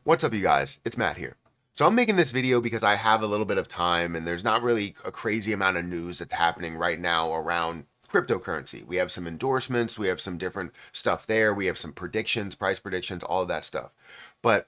What's up, you guys? It's Matt here. So I'm making this video because I have a little bit of time and there's not really a crazy amount of news that's happening right now around cryptocurrency. We have some endorsements, we have some different stuff there, we have some predictions, price predictions, all of that stuff. But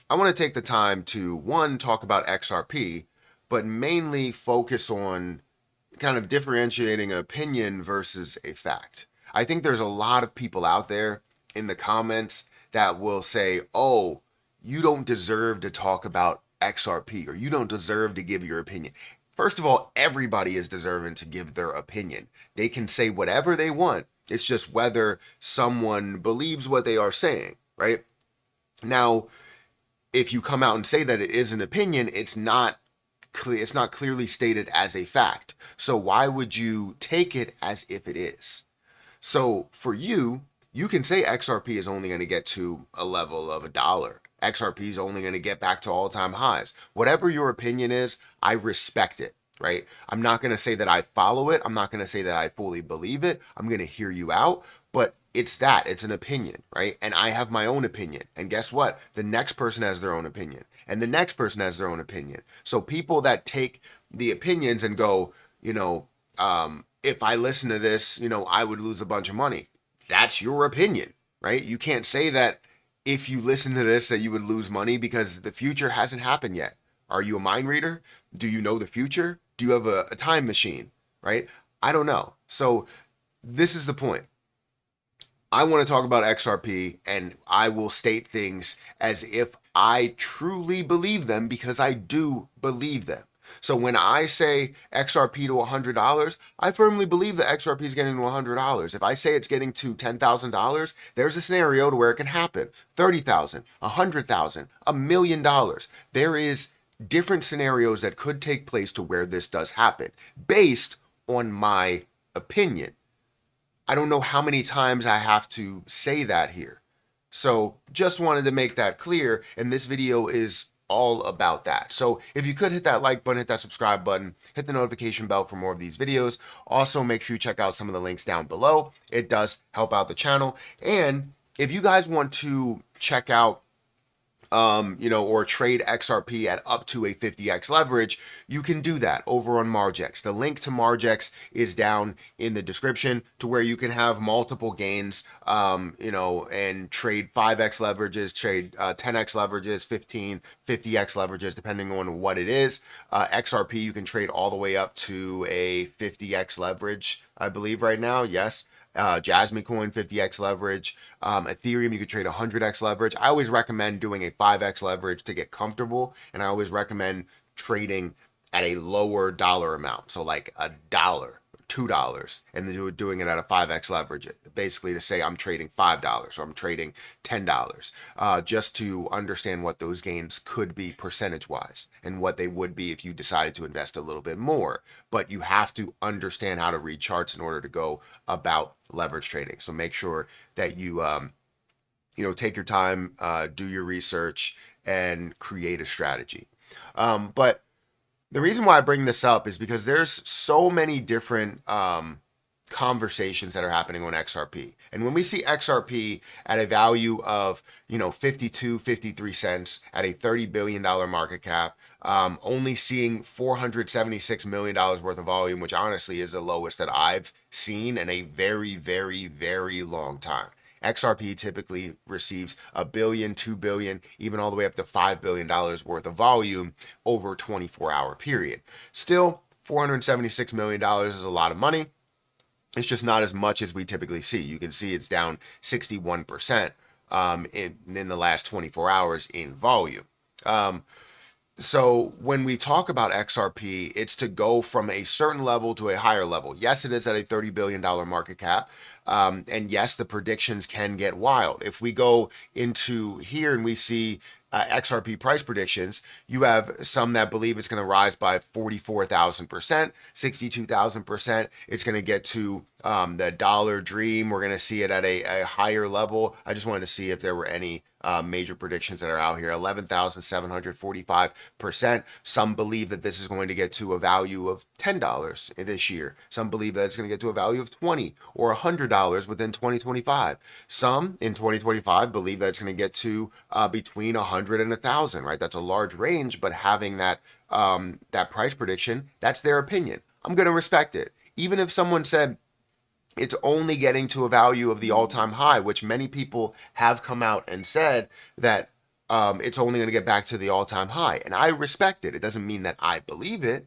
I want to take the time to, one, talk about XRP, but mainly focus on kind of differentiating an opinion versus a fact. I think there's a lot of people out there in the comments that will say, oh, you don't deserve to talk about XRP or you don't deserve to give your opinion. First of all, everybody is deserving to give their opinion. They can say whatever they want. It's just whether someone believes what they are saying, right? Now, if you come out and say that it is an opinion, it's not clearly stated as a fact. So why would you take it as if it is? So for you, you can say XRP is only going to get to a level of $1. XRP is only going to get back to all-time highs. Whatever your opinion is, I respect it, right? I'm not going to say that I follow it. I'm not going to say that I fully believe it. I'm going to hear you out, but it's an opinion, right? And I have my own opinion. And guess what? The next person has their own opinion. And the next person has their own opinion. So people that take the opinions and go, if I listen to this, I would lose a bunch of money. That's your opinion, right? You can't say that if you listen to this that you would lose money because the future hasn't happened yet. Are you a mind reader? Do you know the future? Do you have a time machine, right? I don't know. So this is the point. I want to talk about XRP and I will state things as if I truly believe them because I do believe them. So when I say XRP to $100, I firmly believe that XRP is getting to $100. If I say it's getting to $10,000, there's a scenario to where it can happen. $30,000, $100,000, $1 million. There is different scenarios that could take place to where this does happen based on my opinion. I don't know how many times I have to say that here. So just wanted to make that clear, and this video is all about that. So if you could hit that like button, hit that subscribe button, hit the notification bell for more of these videos. Also, make sure you check out some of the links down below. It does help out the channel. And if you guys want to check out or trade XRP at up to a 50x leverage, you can do that over on Margex. The link to Margex is down in the description to where you can have multiple gains, and trade 5x leverages, trade 10x leverages, 15, 50x leverages, depending on what it is. XRP, you can trade all the way up to a 50x leverage, I believe right now. Yes. Jasmine coin 50x leverage. Ethereum, you could trade 100x leverage. I always recommend doing a 5x leverage to get comfortable, and I always recommend trading at a lower dollar amount, so like $1, $2, and then doing it at a 5x leverage, basically to say I'm trading $5 or I'm trading $10, just to understand what those gains could be percentage wise and what they would be if you decided to invest a little bit more. But you have to understand how to read charts in order to go about leverage trading. So make sure that you take your time, do your research, and create a strategy. But the reason why I bring this up is because there's so many different conversations that are happening on XRP. And when we see XRP at a value of, 52, 53 cents at a $30 billion market cap, only seeing $476 million worth of volume, which honestly is the lowest that I've seen in a very, very, very long time. XRP typically receives $1 billion, $2 billion, even all the way up to $5 billion worth of volume over a 24-hour period. Still, $476 million is a lot of money. It's just not as much as we typically see. You can see it's down 61% in the last 24 hours in volume. So when we talk about XRP, it's to go from a certain level to a higher level. Yes, it is at a $30 billion market cap. And yes, the predictions can get wild. If we go into here and we see XRP price predictions, you have some that believe it's going to rise by 44,000%, 62,000%. It's going to get to The dollar dream, we're going to see it at a higher level. I just wanted to see if there were any major predictions that are out here. 11,745%. Some believe that this is going to get to a value of $10 this year. Some believe that it's going to get to a value of $20 or $100 within 2025. Some in 2025 believe that it's going to get to between 100 and 1,000, right? That's a large range, but having that that price prediction, that's their opinion. I'm going to respect it. Even if someone said it's only getting to a value of the all-time high, which many people have come out and said that it's only going to get back to the all-time high. And I respect it. It doesn't mean that I believe it.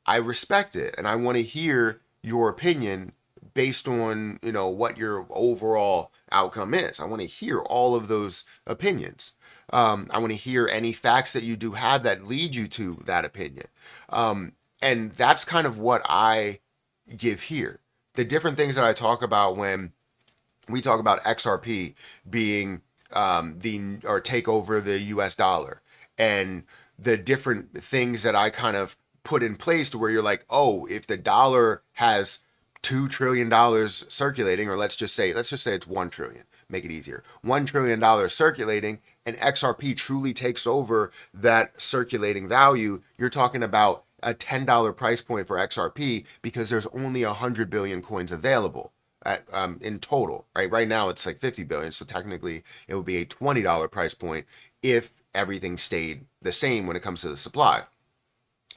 I respect it. And I want to hear your opinion based on, what your overall outcome is. I want to hear all of those opinions. I want to hear any facts that you do have that lead you to that opinion. And that's kind of what I give here. The different things that I talk about when we talk about XRP being or take over the US dollar, and the different things that I kind of put in place to where you're like, oh, if the dollar has $2 trillion circulating, or let's just say it's $1 trillion, make it easier, $1 trillion circulating, and XRP truly takes over that circulating value, you're talking about a $10 price point for XRP because there's only 100 billion coins available in total, right? Right now it's like 50 billion, so technically it would be a $20 price point if everything stayed the same when it comes to the supply.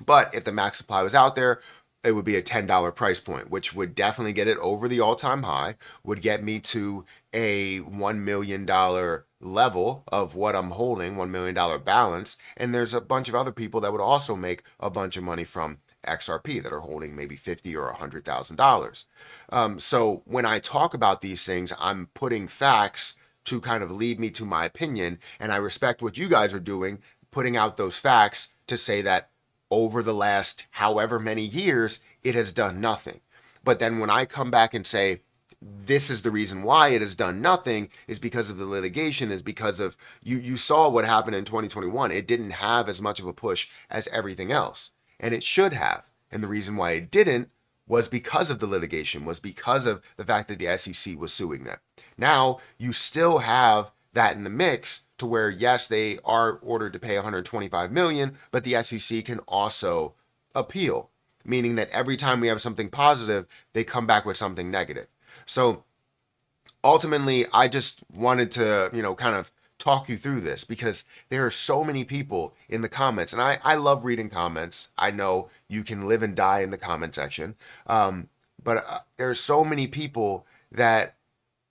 But if the max supply was out there, it would be a $10 price point, which would definitely get it over the all-time high, would get me to a $1 million level of what I'm holding, $1 million balance. And there's a bunch of other people that would also make a bunch of money from XRP that are holding maybe $50,000 or $100,000. So when I talk about these things, I'm putting facts to kind of lead me to my opinion. And I respect what you guys are doing, putting out those facts to say that over the last however many years, it has done nothing. But then when I come back and say, this is the reason why it has done nothing, is because of the litigation, is because of, you saw what happened in 2021. It didn't have as much of a push as everything else. And it should have. And the reason why it didn't was because of the litigation, was because of the fact that the SEC was suing them. Now, you still have that in the mix to where, yes, they are ordered to pay 125 million, but the SEC can also appeal, meaning that every time we have something positive, they come back with something negative. So ultimately, I just wanted to, kind of talk you through this because there are so many people in the comments, and I love reading comments. I know you can live and die in the comment section, but there are so many people that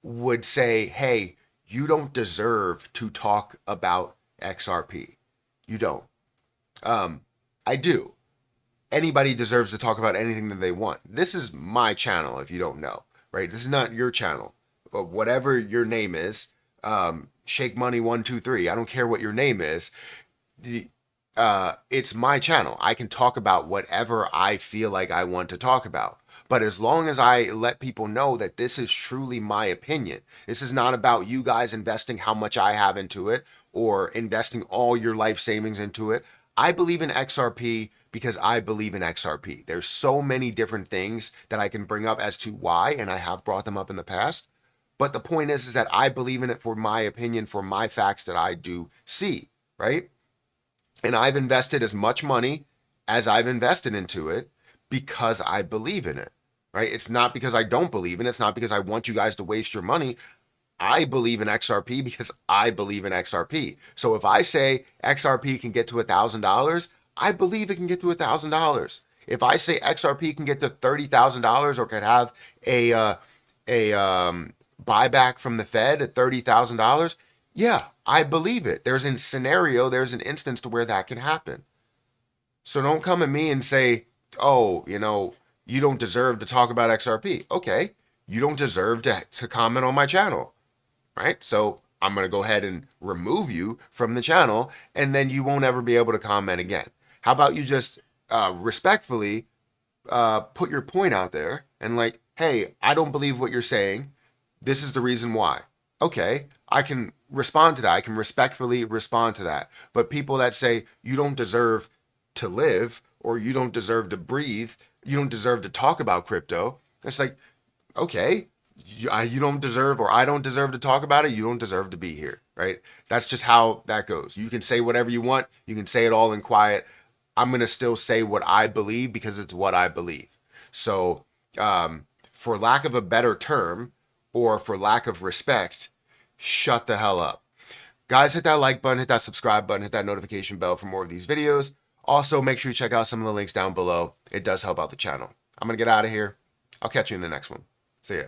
would say, hey, you don't deserve to talk about XRP. You don't. I do. Anybody deserves to talk about anything that they want. This is my channel, if you don't know, right? This is not your channel. But whatever your name is, Shake Money 123. I don't care what your name is. It's my channel. I can talk about whatever I feel like I want to talk about. But as long as I let people know that this is truly my opinion, this is not about you guys investing how much I have into it or investing all your life savings into it. I believe in XRP because I believe in XRP. There's so many different things that I can bring up as to why, and I have brought them up in the past. But the point is that I believe in it for my opinion, for my facts that I do see, right? And I've invested as much money as I've invested into it because I believe in it, right? It's not because I don't believe in it. It's not because I want you guys to waste your money. I believe in XRP because I believe in XRP. So if I say XRP can get to $1,000, I believe it can get to $1,000. If I say XRP can get to $30,000 or could have a buyback from the Fed at $30,000, yeah, I believe it. There's a scenario, there's an instance to where that can happen. So don't come at me and say, oh, you don't deserve to talk about XRP. Okay, you don't deserve to comment on my channel, right? So I'm going to go ahead and remove you from the channel, and then you won't ever be able to comment again. How about you just respectfully put your point out there and like, hey, I don't believe what you're saying. This is the reason why. Okay, I can respond to that. I can respectfully respond to that. But people that say you don't deserve to live or you don't deserve to breathe, you don't deserve to talk about crypto, it's like, okay, you don't deserve, or I don't deserve to talk about it. You don't deserve to be here, right? That's just how that goes. You can say whatever you want. You can say it all in quiet. I'm going to still say what I believe because it's what I believe. So, for lack of a better term, or for lack of respect, shut the hell up. Guys, hit that like button, hit that subscribe button, hit that notification bell for more of these videos. Also, make sure you check out some of the links down below. It does help out the channel. I'm going to get out of here. I'll catch you in the next one. See ya.